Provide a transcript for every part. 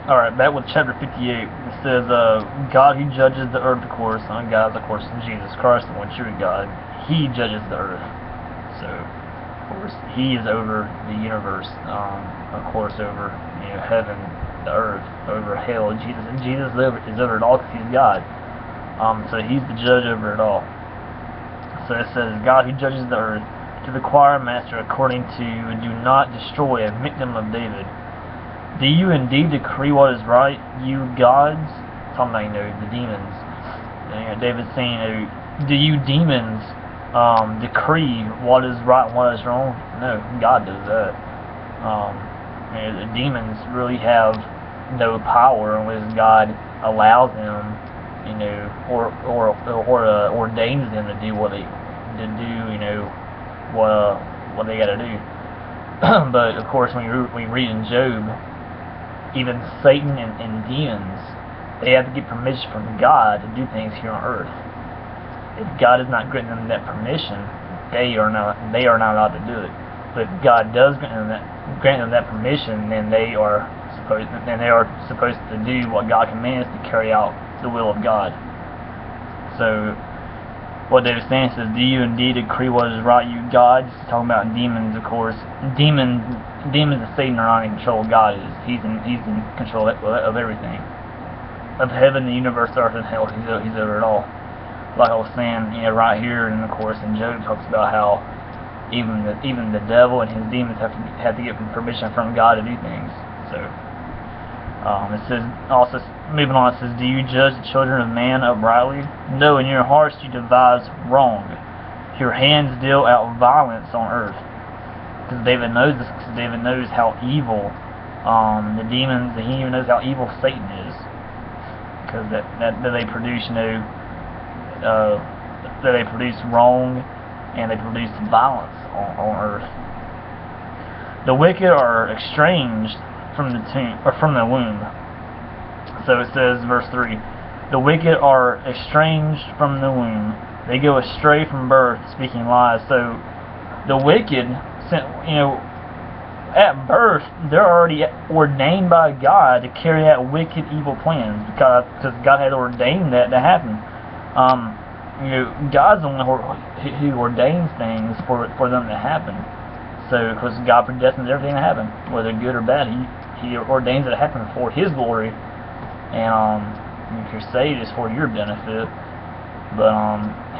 Alright, back with chapter 58. It says, God who judges the earth, of course, and God, of course, Jesus Christ, the one true God, He judges the earth. So, of course, He is over the universe, of course, over, heaven, the earth, over hell. Jesus is over it all because He's God. So He's the judge over it all. So it says, God who judges the earth, to the choir master according to, do not destroy a victim of David. Do you indeed decree what is right, you gods? Talking about, the demons. David's saying, do you demons decree what is right and what is wrong? No, God does that. The demons really have no power unless God allows them, or ordains them to do what they what they got to do. But of course, when we read in Job, even Satan and demons, they have to get permission from God to do things here on earth. If God is not granting them that permission, they are not allowed to do it. But if God does grant them that permission, then they are supposed to do what God commands to carry out the will of God. So what David's saying says, do you indeed decree what is right, you gods? Talking about demons, of course. Demons and Satan are not in control of God. He's in control of everything. Of heaven, the universe, earth, and hell. He's over it all. Like I was saying, right here, and of course, in Job talks about how even the devil and his demons have to get permission from God to do things. So it says also, moving on, it says, do you judge the children of man uprightly? No, in your hearts you devise wrong. Your hands deal out violence on earth. Because David knows this, because David knows how evil the demons, and he even knows how evil Satan is. Because that they produce, that they produce wrong, and they produce violence on earth. The wicked are estranged from the womb. So it says, verse 3, the wicked are estranged from the womb. They go astray from birth, speaking lies. So the wicked, at birth, they're already ordained by God to carry out wicked, evil plans, because God had ordained that to happen. God's the one who ordains things for them to happen. So, because God predestines everything to happen, whether good or bad, He ordains it to happen for His glory. And if you're saved, it's for your benefit. But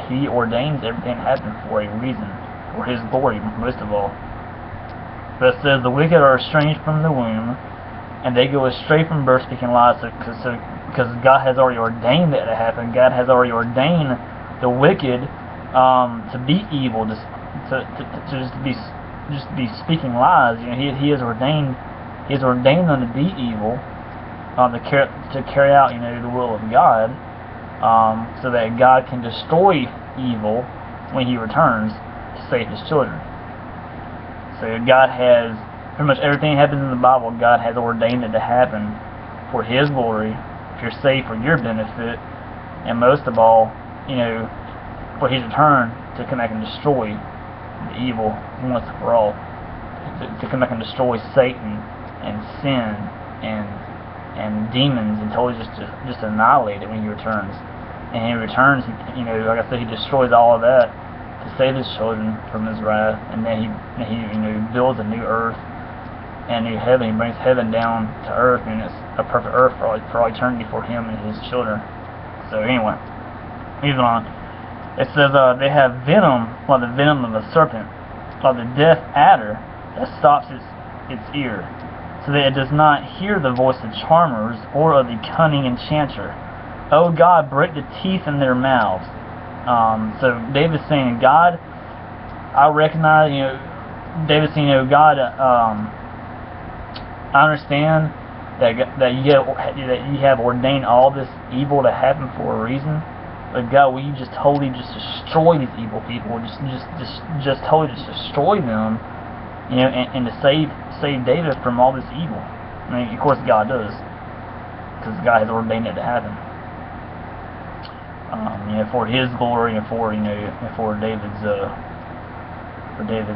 He ordains everything to happen for a reason, for His glory, most of all. But it says, the wicked are estranged from the womb, and they go astray from birth, speaking lies. Because God has already ordained that to happen. God has already ordained the wicked to be evil, to be speaking lies. He has ordained them to be evil, to carry out the will of God, so that God can destroy evil when He returns to save His children. So God has pretty much everything that happens in the Bible. God has ordained it to happen for His glory, if you're saved, for your benefit, and most of all, for His return to come back and destroy the evil once and for all, to come back and destroy Satan and sin and demons, and totally just annihilate it when He returns. And He returns, like I said, He destroys all of that to save His children from His wrath, and then He builds a new earth and a new heaven. He brings heaven down to earth, and it's a perfect earth for all eternity for Him and His children. So anyway, moving on. It says they have venom like the venom of a serpent, like the deaf adder that stops its ear, so that it does not hear the voice of charmers or of the cunning enchanter. O God, break the teeth in their mouths. So David's saying, God, I recognize, David's saying, God, I understand that you have ordained all this evil to happen for a reason. But God, will you just totally destroy these evil people? Just totally destroy them, and to save David from all this evil. I mean, of course, God does, because God has ordained it to happen. For His glory and for David's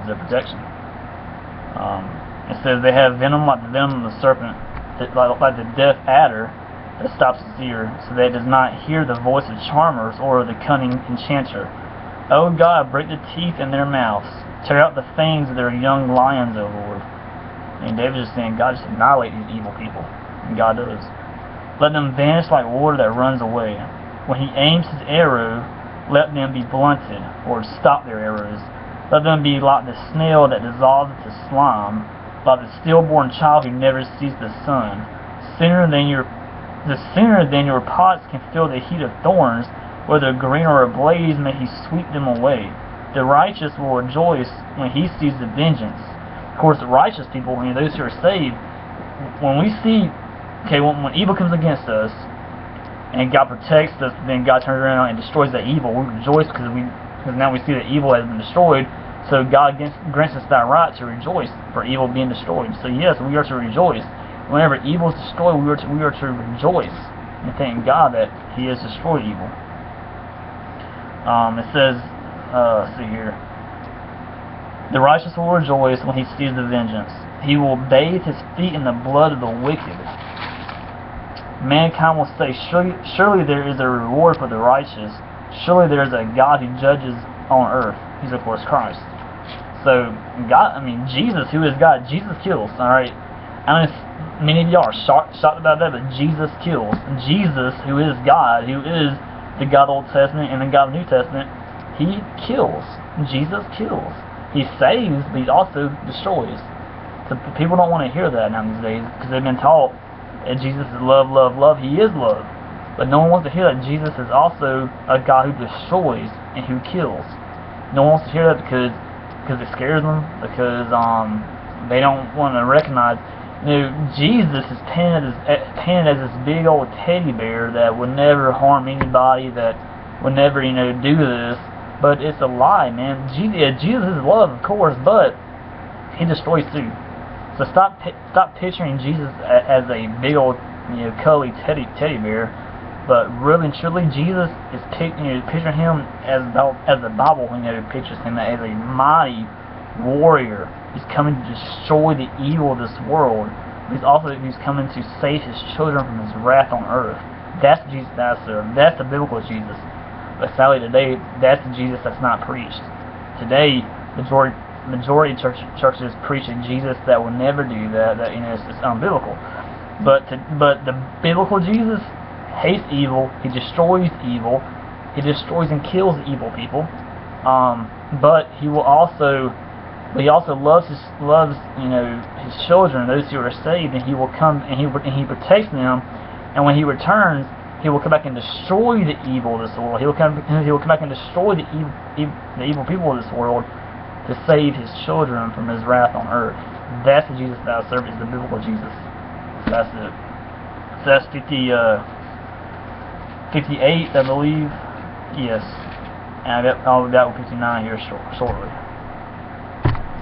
protection. It says they have venom like the venom of the serpent, like the deaf adder that stops its ear, so that it does not hear the voice of charmers or the cunning enchanter. O God, break the teeth in their mouths, tear out the fangs of their young lions, O Lord. And David's just saying, God, just annihilate these evil people. And God does. Let them vanish like water that runs away. When he aims his arrow, let them be blunted, or stop their arrows. Let them be like the snail that dissolves into slime, like the stillborn child who never sees the sun. The sooner than your pots can feel the heat of thorns, whether green or ablaze, may he sweep them away. The righteous will rejoice when he sees the vengeance. Of course, the righteous people, those who are saved, when we see, when evil comes against us, and God protects us, then God turns around and destroys that evil. We rejoice because now we see that evil has been destroyed. So God grants us that right to rejoice for evil being destroyed. So yes, we are to rejoice. Whenever evil is destroyed, we are to rejoice and thank God that He has destroyed evil. It says, let's see here. The righteous will rejoice when he sees the vengeance. He will bathe his feet in the blood of the wicked. Mankind will say, surely there is a reward for the righteous. Surely there is a God who judges on earth. He's of course Christ. So God, Jesus, who is God, Jesus kills. All right. I mean, many of y'all are shocked about that, but Jesus kills. Jesus, who is God, who is the God of the Old Testament and the God of the New Testament, He kills. Jesus kills. He saves, but He also destroys. So people don't want to hear that now these days because they've been taught that Jesus is love, love, love. He is love. But no one wants to hear that Jesus is also a God who destroys and who kills. No one wants to hear that because it scares them, because they don't want to recognize. Jesus is painted as this big old teddy bear that would never harm anybody, that would never, do this. But it's a lie, man. Jesus is love, of course, but He destroys too. So stop picturing Jesus as a big old, cuddly teddy bear. But really and truly, Jesus is picturing Him as the Bible, pictures Him as a mighty warrior. He's coming to destroy the evil of this world. He's coming to save His children from His wrath on earth. That's Jesus that I serve. That's the biblical Jesus. But sadly today, that's the Jesus that's not preached. Today, majority churches preach a Jesus that will never do that. It's unbiblical. But the biblical Jesus hates evil. He destroys evil. He destroys and kills evil people. But He also loves His children, those who are saved, and He will come and He protects them. And when He returns, He will come back and destroy the evil of this world. He will come back and destroy the evil people of this world to save His children from His wrath on earth. That's the Jesus that I serve. Is the biblical Jesus. That's it. So that's 58, I believe. Yes. And I'll be back with 59 here shortly.